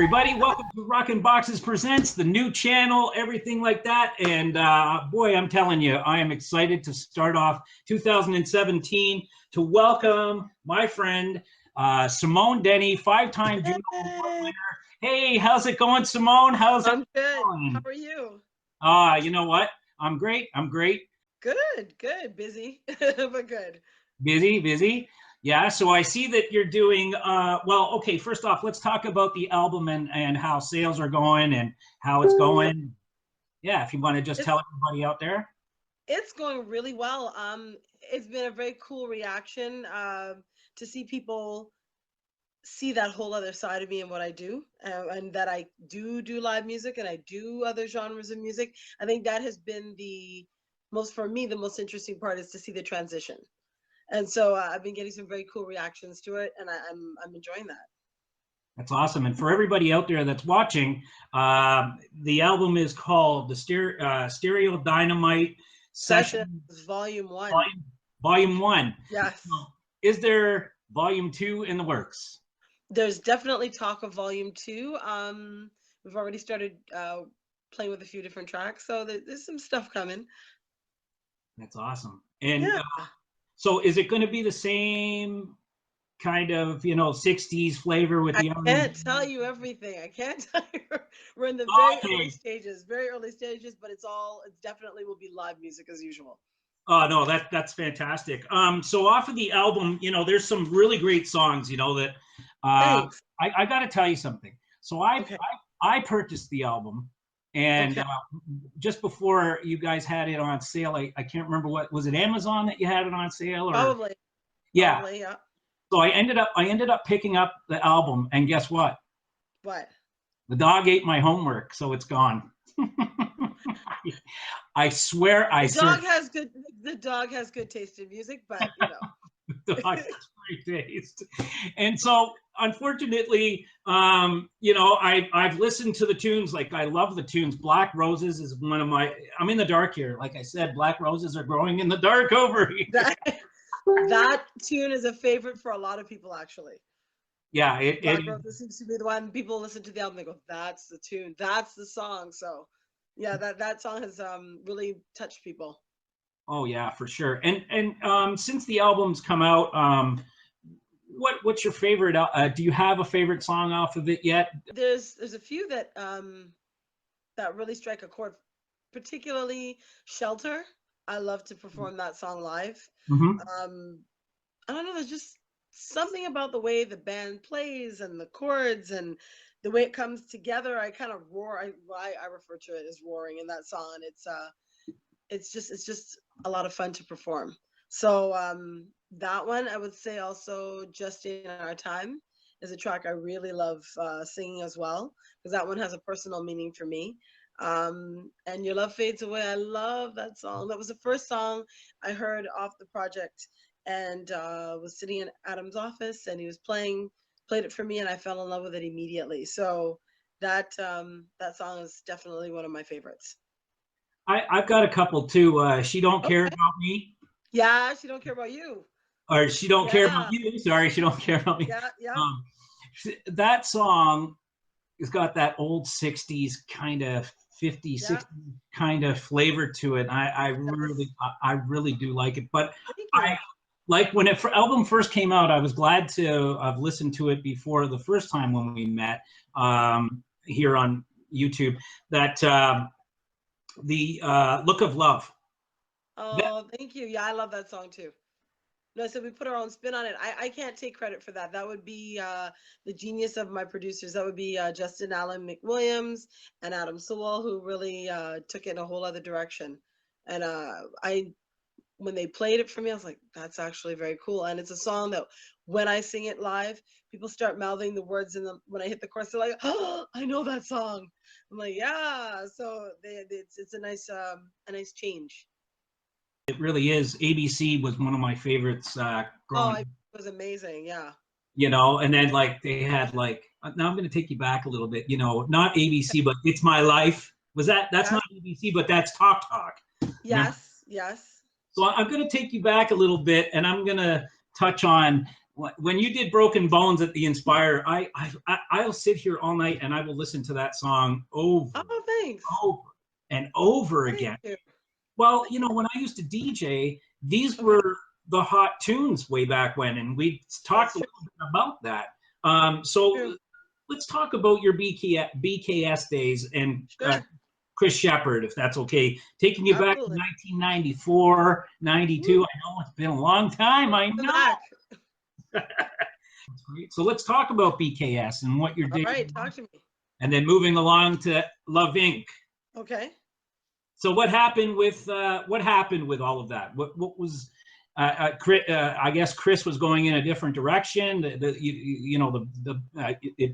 everybody. Welcome to Rockin' Boxes Presents, the new channel, everything like that. And boy, I'm telling you, I am excited to start off 2017 to welcome my friend, Simone Denny, five-time Juno Award winner. Hey, how's it going, Simone? How's it going? How are you? You know what? I'm great. Good. Busy, but good. Busy. Yeah, so I see that you're doing, well, okay, first off, let's talk about the album and how sales are going and how it's going. Yeah, if you want to just tell everybody out there. It's going really well. It's been a very cool reaction to see people see that whole other side of me and what I do, and that I do live music and I do other genres of music. I think that has been for me, the most interesting part is to see the transition. And so I've been getting some very cool reactions to it, and I'm enjoying that. That's awesome. And for everybody out there that's watching, the album is called the Stereo Dynamite Sessions Volume 1. Volume 1. Yes. Is there Volume 2 in the works? There's definitely talk of Volume 2. We've already started playing with a few different tracks, so there's some stuff coming. That's awesome. And yeah. So is it going to be the same kind of, 60s flavor with the... I can't tell you everything. I can't tell you. We're in the early stages, but it definitely will be live music as usual. Oh, no, that's fantastic. So off of the album, there's some really great songs, that Thanks. I got to tell you something. So I purchased the album. And just before you guys had it on sale, I can't remember was it Amazon that you had it on sale? Or? Probably. Yeah. Probably, yeah. So I ended up picking up the album, and guess what? What? The dog ate my homework, so it's gone. I swear the dog has good taste in music, but the dog has great taste. And so unfortunately, I've listened to the tunes. Like, I love the tunes. Black Roses is one of my, I'm in the dark here. Like I said, Black Roses are growing in the dark over here. That tune is a favorite for a lot of people, actually. Yeah. Black Roses seems to be the one people listen to the album, they go, that's the tune, that's the song. So yeah, that song has really touched people. Oh yeah, for sure. And since the album's come out, what's your favorite? Do you have a favorite song off of it yet? There's a few that really strike a chord, particularly Shelter. I love to perform that song live. Mm-hmm. I don't know, there's just something about the way the band plays and the chords and the way it comes together. I kind of roar. I refer to it as roaring in that song. It's just a lot of fun to perform. So that one, I would say also Just in Our Time is a track I really love singing as well, because that one has a personal meaning for me. And Your Love Fades Away, I love that song. That was the first song I heard off the project, and was sitting in Adam's office, and he was played it for me, and I fell in love with it immediately. So that song is definitely one of my favorites. I've got a couple too. She Don't Care About Me. Yeah, She Don't Care About You. Or She Don't Care About You. Sorry, She Don't Care About Me. Yeah. That song has got that old 60s kind of 50s, 60s kind of flavor to it. I really do like it. But like when album first came out, I was glad to have listened to it before the first time when we met here on YouTube. That the Look of Love. Oh, thank you. Yeah, I love that song too. No, so we put our own spin on it. I can't take credit for that. That would be the genius of my producers. That would be Justin Allen McWilliams and Adam Sewell, who really took it in a whole other direction. And when they played it for me, I was like, that's actually very cool. And it's a song that when I sing it live, people start mouthing the words, and when I hit the chorus, they're like, oh, I know that song. I'm like, yeah. So it's a nice change. It really is. ABC was one of my favorites growing up. It was amazing, yeah. And then like they had like, now I'm going to take you back a little bit, not ABC, but It's My Life. That's not ABC, but that's Talk Talk. Yes. So I'm going to take you back a little bit, and I'm going to touch on when you did Broken Bones at the Inspire, I'll sit here all night and I will listen to that song Oh, thanks. over and over Thank again. you. Well, you know, when I used to DJ, these Okay. were the hot tunes way back when, and we talked That's a true. little bit about that. So True. let's talk about your BKS days and Sure. Chris Shepard, if that's okay. Taking you back to Absolutely. 1994, 92. Woo. I know it's been a long time. I Welcome know. back. So let's talk about BKS and what you're All doing, right, talk to me. and then moving along to Love Inc. Okay. So what happened with all of that? What was I guess Chris was going in a different direction. It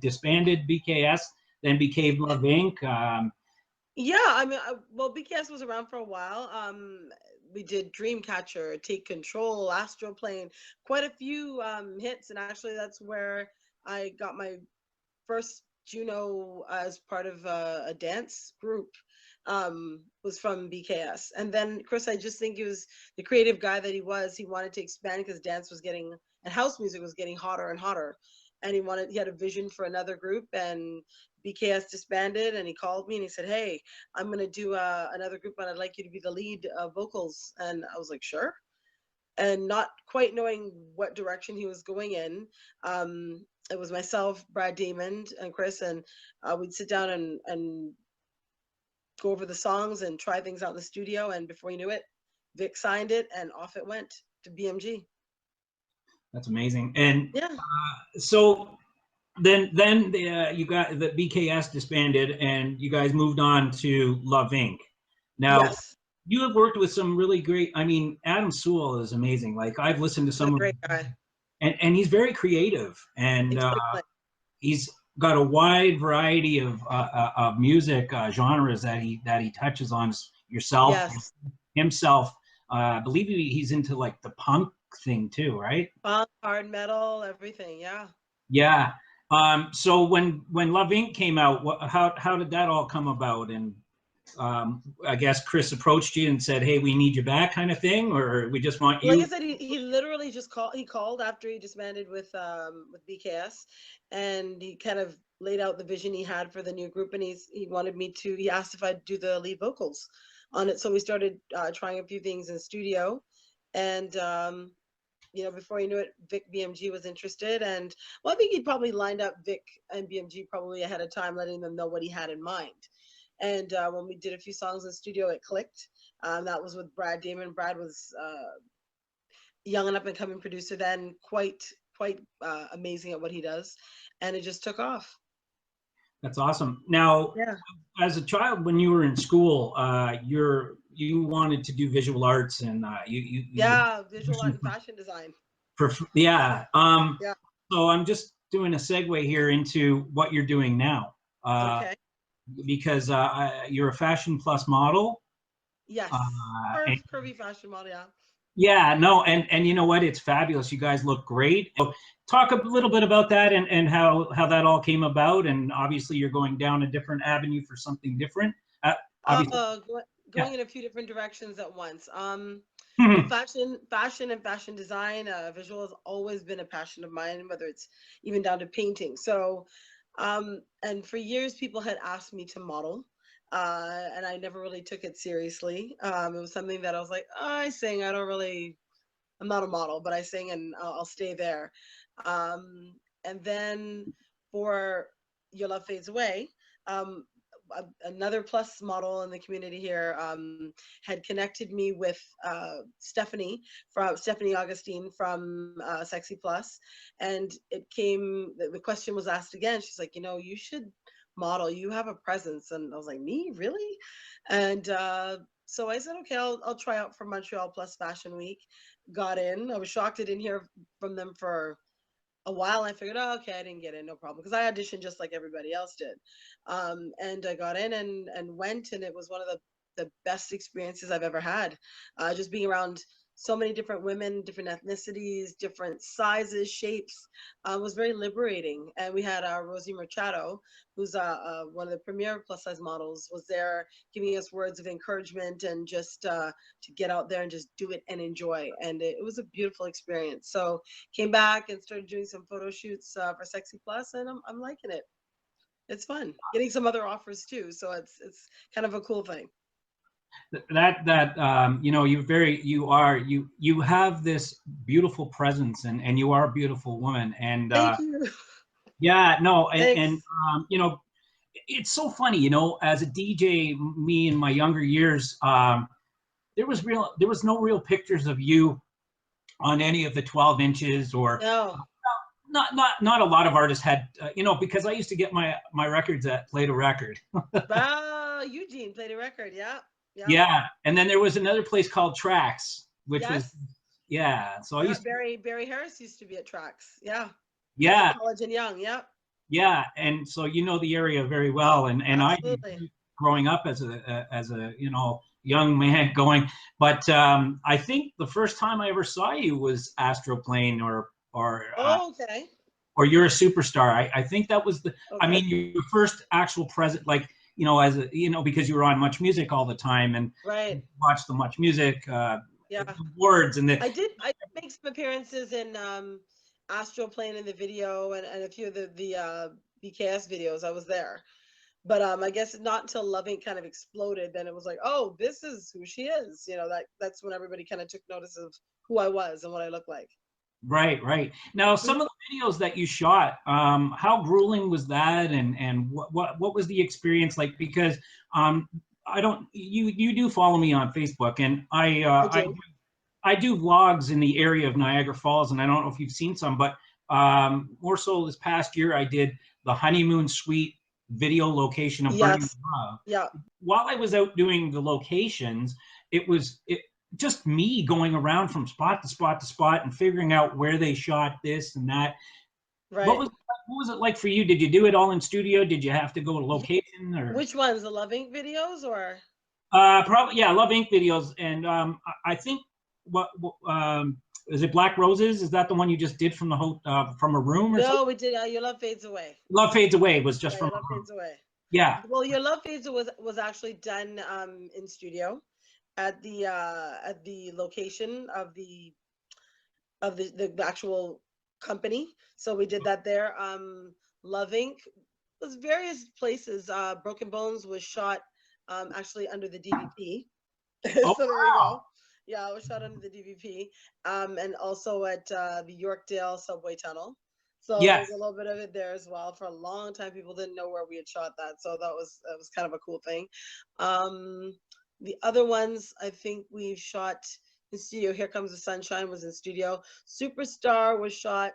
disbanded BKS, then became Love Inc. Yeah, I mean, well, BKS was around for a while. We did Dreamcatcher, Take Control, Astroplane, quite a few hits, and actually, that's where I got my first Juno as part of a dance group. Was from BKS, and then Chris, I just think he was the creative guy that he was. He wanted to expand because dance was getting and house music was getting hotter and hotter, and he had a vision for another group, and BKS disbanded, and he called me and he said, "Hey, I'm gonna do another group, and I'd like you to be the lead vocals." And I was like, "Sure." And not quite knowing what direction he was going in. It was myself, Brad Damon, and Chris, and we'd sit down and go over the songs and try things out in the studio. And before you knew it, Vic signed it, and off it went to BMG. That's amazing. And Yeah. so then you got the BKS disbanded, and you guys moved on to Love Inc. Now Yes. you have worked with some really great. I mean, Adam Sewell is amazing. Like I've listened to He's a some of, great guy. and he's very creative, and Extremely. he's got a wide variety of music genres that he touches on. Yourself, Yes. himself. I believe he's into like the punk thing too, right? Funk, hard metal, everything. Yeah. Yeah. So when Love Inc. came out, how did that all come about? And I guess Chris approached you and said, "Hey, we need you back," kind of thing, or we just want Like I you. said, he literally just called. He called after he disbanded with BKS, and he kind of laid out the vision he had for the new group, and he wanted me to. He asked if I'd do the lead vocals on it, so we started trying a few things in studio, and before you knew it, Vic BMG was interested, and well, I think he'd probably lined up Vic and BMG probably ahead of time, letting them know what he had in mind. And when we did a few songs in the studio, it clicked. That was with Brad Damon. Brad was young and up and coming producer then, quite amazing at what he does, and it just took off. That's awesome. Now, Yeah. as a child, when you were in school, you wanted to do visual arts, and you were Yeah, visual art and fashion design. yeah. Yeah. So I'm just doing a segue here into what you're doing now, Okay. because you're a Fashion Plus model. Yes. And Curvy fashion model. Yeah. yeah, no, and you know what? It's fabulous. You guys look great. So talk a little bit about that and how that all came about. And obviously, you're going down a different avenue for something different. Obviously, yeah. Going in a few different directions at once. Well, Mhm. fashion and fashion design, visual has always been a passion of mine, whether it's even down to painting. So, and for years, people had asked me to model, and I never really took it seriously. It was something that I was like, oh, I sing. I don't really. I'm not a model, but I sing, and I'll stay there. And then for Your Love Fades Away. Um, Another plus model in the community here had connected me with Stephanie Augustine from Sexy Plus, and it came. The question was asked again. She's like, you should model. You have a presence, and I was like, me, really? And so I said, okay, I'll try out for Montreal Plus Fashion Week. Got in. I was shocked I didn't hear from them for a while. I figured, oh, okay, I didn't get in, no problem, because I auditioned just like everybody else did. And I got in and went, and it was one of the best experiences I've ever had. Just being around so many different women, different ethnicities, different sizes, shapes. Was very liberating. And we had Rosie Machado, who's one of the premier plus size models, was there giving us words of encouragement and just to get out there and just do it and enjoy. And it was a beautiful experience. So came back and started doing some photo shoots for Sexy Plus, and I'm liking it. It's fun getting some other offers too. So it's kind of a cool thing. You know, you have this beautiful presence, and you are a beautiful woman, and Thank you. yeah, no, and Thanks. you know, it's so funny, you know, as a DJ, me in my younger years, there was no real pictures of you on any of the 12 inches, or No. not a lot of artists had, you know, because I used to get my records at Play to Record. Wow, Eugene played a record. Yeah. Yeah. Yeah, and then there was another place called Tracks, which was, Yes. yeah. So I Yeah. used to, Barry Harris used to be at Tracks. Yeah. That's at yeah, College and Young. Yeah. yeah, and so you know the area very well, and I did Absolutely. growing up as a you know young man going, but I think the first time I ever saw you was Astroplane, Oh, okay. or You're a Superstar. I think that was I Okay. mean, your first actual present, like, you know, as a, you know, because you were on Much Music all the time and Right. watched the Much Music Yeah. awards and the, I did make some appearances in Astro playing in the video and a few of the BKS videos. I was there. But I guess not until Loving kind of exploded, then it was like, oh, this is who she is. You know, that's when everybody kind of took notice of who I was and what I looked like. right, right. Now, Mm. some of the videos that you shot, how grueling was that, and what was the experience like? Because I don't, you do follow me on Facebook, and I do. I do vlogs in the area of Niagara Falls, and I don't know if you've seen some, but more so this past year, I did the honeymoon suite video location of Burning Yes. Love. Yeah. While I was out doing the locations, it just me going around from spot to spot to spot and figuring out where they shot this and that. Right. What was it like for you? Did you do it all in studio? Did you have to go to Yeah. location, or? Which ones? The Loving videos or? Probably, yeah. I love Ink videos, and I think is it Black Roses? Is that the one you just did from from a room or something? No, we did Your Love Fades Away. Love Fades Away was just Yeah, from Your a Love room. Fades Away. Yeah, Well, Your Love Fades was actually done in studio at the location of the actual company. So we did that there. Love Inc. was various places. Broken Bones was shot actually under the DVP. oh So there you wow, go. Yeah, it was shot under the DVP. And also at the Yorkdale subway tunnel. So yes, there's a little bit of it there as well. For a long time, people didn't know where we had shot that, so that was kind of a cool thing. The other ones, I think we've shot in studio. Here Comes the Sunshine was in studio. Superstar was shot.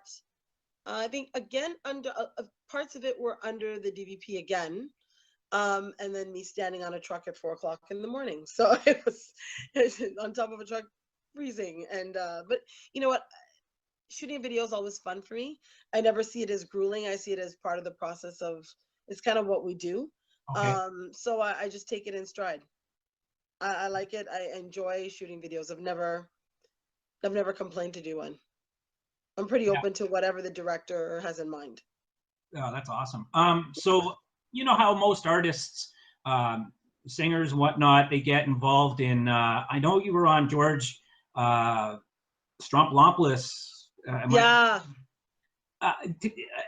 I think again under parts of it were under the DVP again, and then me standing on a truck at 4 o'clock in the morning. So it was on top of a truck, freezing. And but you know what? Shooting a video is always fun for me. I never see it as grueling. I see it as part of the process of it's kind of what we do. okay, So I just take it in stride. I like it. I enjoy shooting videos. I've never complained to do one. I'm pretty yeah, open to whatever the director has in mind. oh, that's awesome. So you know how most artists, singers and whatnot, they get involved in. I know you were on George Stromplompoulos. Am I? Yeah. Uh,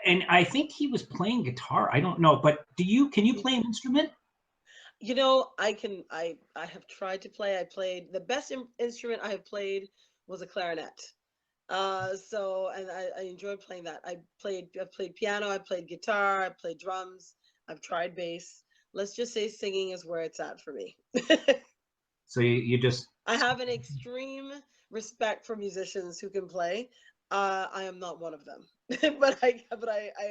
and I think he was playing guitar. I don't know, but can you play an instrument? You know, I have tried to play. I played the best instrument I have played was a clarinet. So and I enjoyed playing that. I played piano, I played guitar, I played drums, I've tried bass. Let's just say singing is where it's at for me. So you just, I have an extreme respect for musicians who can play. I am not one of them, but I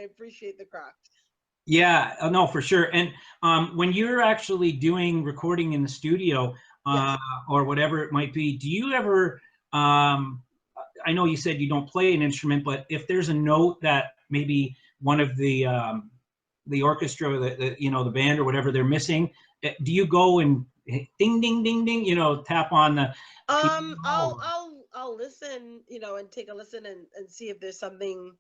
appreciate the craft. yeah, no, for sure. And when you're actually doing recording in the studio, Yes. or whatever it might be, do you ever? I know you said you don't play an instrument, but if there's a note that maybe one of the orchestra, you know, the band or whatever they're missing, do you go and ding ding ding ding, you know, tap on the Um, piano? I'll Or? I'll listen, and take a listen and see if there's something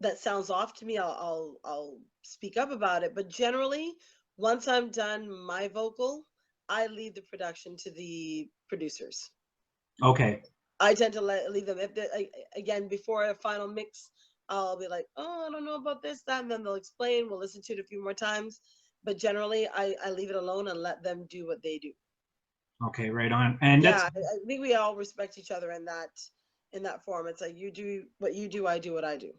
that sounds off to me. I'll speak up about it. But generally, once I'm done my vocal, I leave the production to the producers. Okay. I tend to leave them. If again, before a final mix, I'll be like, oh, I don't know about this, that, and then they'll explain. We'll listen to it a few more times. But generally, I leave it alone and let them do what they do. Okay, right on. And Yeah, that's I think we all respect each other in that form. It's like you do what you do, I do what I do.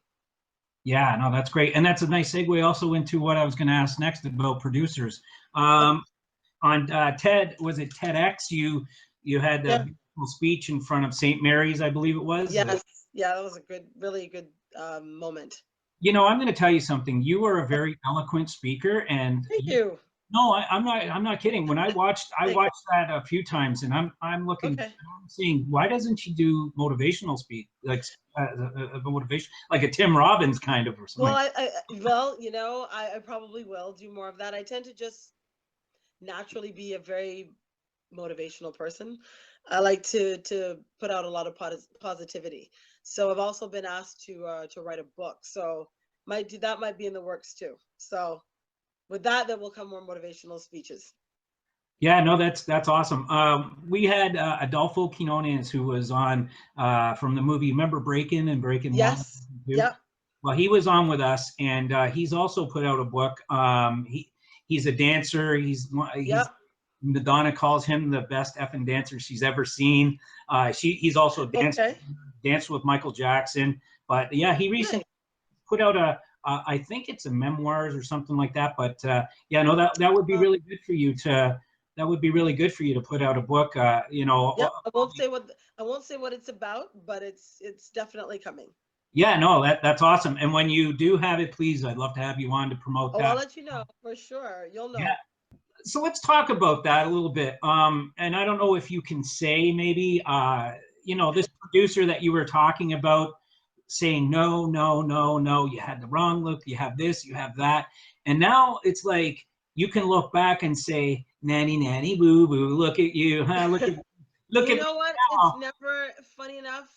yeah, no, that's great. And that's a nice segue also into what I was going to ask next about producers. Um, on TED, was it TEDx? You had a Yeah. beautiful speech in front of St. Mary's, I believe it was. Yes. Yeah, that was a really good moment. I'm going to tell you something. You are a very eloquent speaker, and Thank you. no, I'm not. I'm not kidding. When I Thanks. watched that a few times, and I'm looking, Okay. I'm saying, why doesn't she do motivational speak, like motivation, like a Tim Robbins kind of or something? Well, I probably will do more of that. I tend to just naturally be a very motivational person. I like to put out a lot of positivity. So I've also been asked to write a book. So that might be in the works too. So with that, there will come more motivational speeches. Yeah, no, that's awesome. We had Adolfo Quinones, who was on from the movie. Remember Breakin' and Breakin' One, Yes. Two? Yep. Well, he was on with us, and he's also put out a book. He's a dancer. He's Yep. Madonna calls him the best effing dancer she's ever seen. He's also Okay. danced with Michael Jackson. But yeah, he recently Nice. put out I think it's a memoirs or something like that. But yeah, no, that would be really good for you to. That would be really good for you to put out a book. Yep. I won't say what it's about, but it's definitely coming. Yeah, no, that's awesome. And when you do have it, please, I'd love to have you on to promote Oh, I'll that. let you know for sure. You'll Yeah. know. So let's talk about that a little bit. And I don't know if you can say maybe, this producer that you were talking about saying no, no, no, no, you had the wrong look, you have this, you have that, and now it's like you can look back and say, nanny, nanny, boo, boo, look at you, huh? Look You at me know what? It's now. never funny enough.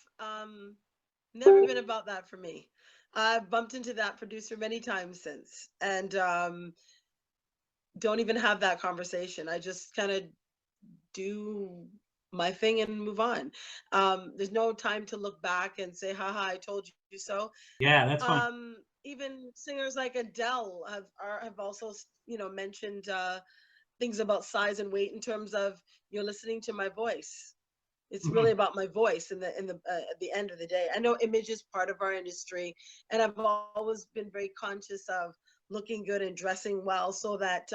Never been about that for me. I've bumped into that producer many times since, and don't even have that conversation. I just kind of do my thing and move on. There's no time to look back and say, haha, I told you so. Yeah, that's fine. Even singers like Adele have also mentioned things about size and weight in terms of you're listening to my voice. It's Mhm. really about my voice at the end of the day. I know image is part of our industry, and I've always been very conscious of looking good and dressing well so that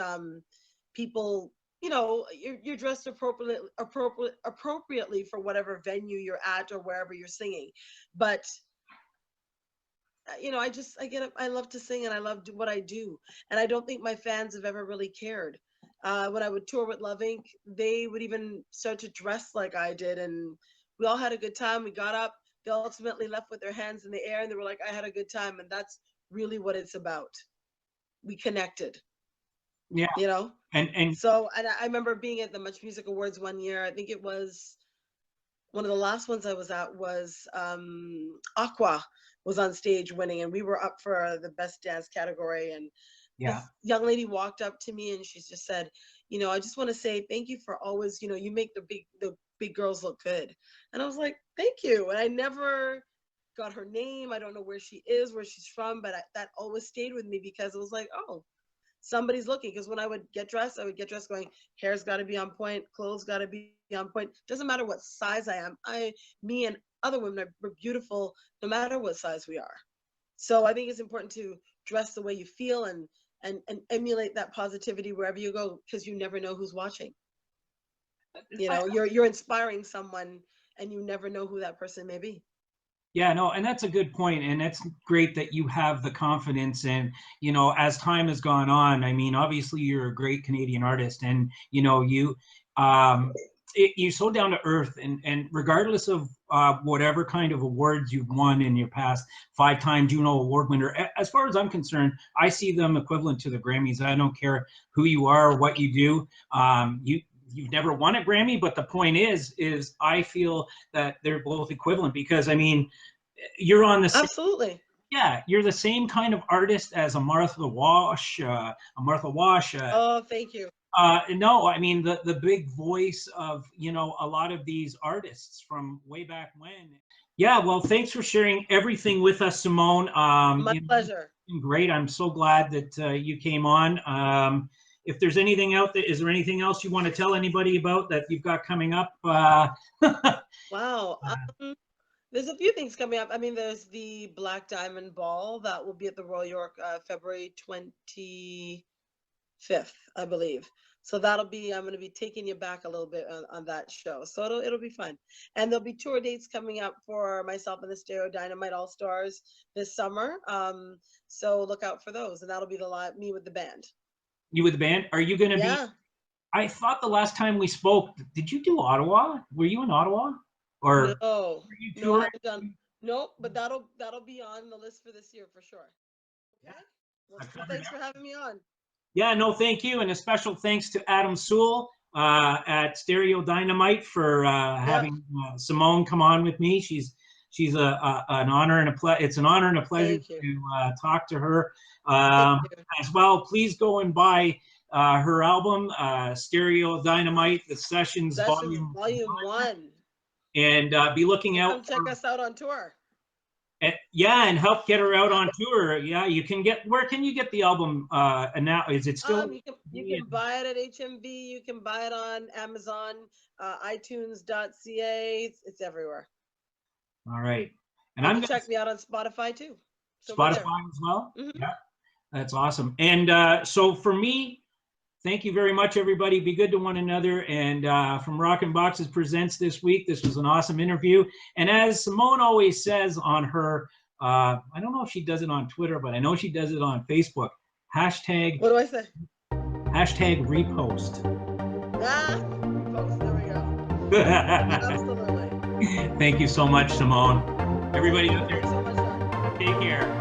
people, you're dressed appropriately for whatever venue you're at or wherever you're singing. But I love to sing and I love what I do, and I don't think my fans have ever really cared. When I would tour with Love Inc., they would even start to dress like I did, and we all had a good time. We got up. They ultimately left with their hands in the air, and they were like, "I had a good time," and that's really what it's about. We connected, Yeah, you know. and So, and I remember being at the Much Music Awards one year. I think it was one of the last ones I was at was Aqua was on stage winning, and we were up for the best dance category. And yeah. this young lady walked up to me and she just said, I just want to say thank you for always, you make the big girls look good. And I was like, thank you. And I never got her name. I don't know where she is, where she's from, but that always stayed with me because it was like, oh, somebody's looking. Because when I would get dressed, going, hair's got to be on point, clothes got to be on point. Doesn't matter what size I am. Me and other women are beautiful no matter what size we are. So I think it's important to dress the way you feel and emulate that positivity wherever you go, because you never know who's watching. You're inspiring someone and you never know who that person may be. Yeah, no, and that's a good point, and it's great that you have the confidence. And as time has gone on, I mean, obviously you're a great Canadian artist, and um, you're so down to earth, and regardless of whatever kind of awards you've won in your past, 5-time Juno Award winner, as far as I'm concerned, I see them equivalent to the Grammys. I don't care who you are or what you do. you've never won a Grammy, but the point is I feel that they're both equivalent because I mean, you're on the same, Absolutely. yeah, you're the same kind of artist as a Martha Wash, Oh, thank you. no, I mean the big voice of a lot of these artists from way back when. Yeah, well, thanks for sharing everything with us, Simone. My pleasure. It's been great. I'm so glad that you came on. If there's anything out there, is there anything else you want to tell anybody about that you've got coming up? Wow. There's a few things coming up. I mean, there's the Black Diamond Ball that will be at the Royal York, February 25th, I believe. So that'll be, I'm going to be taking you back a little bit on that show. So it'll be fun. And there'll be tour dates coming up for myself and the Stereo Dynamite All Stars this summer. So look out for those. And that'll be the live, me with the band. You with the band? Are you going to Yeah. be? I thought the last time we spoke, did you do Ottawa? Were you in Ottawa? Or No, were you no, I touring? haven't done. Nope, but that'll be on the list for this year for sure. Okay. Well, thanks for having me on. Yeah, no, thank you. And a special thanks to Adam Sewell at Stereo Dynamite for having Simone come on with me. She's an honor and it's an honor and a pleasure to talk to her as well. Please go and buy her album, Stereo Dynamite, The Sessions Volume 1. And be looking out. Come check us out on tour. And help get her out on tour. Yeah, you can get. Where can you get the album? Now is it still? You can buy it at HMV. You can buy it on Amazon, iTunes.ca. It's everywhere. All right, and you can check me out on Spotify too. So Spotify as well. Mm-hmm. Yeah, that's awesome. And so for me. Thank you very much, everybody. Be good to one another. And from Rockin' Boxes Presents this week, this was an awesome interview. And as Simone always says on her, I don't know if she does it on Twitter, but I know she does it on Facebook. Hashtag. What do I say? Hashtag repost. Repost. There we go. Absolutely. Thank you so much, Simone. Everybody out there, Thanks so much, take care.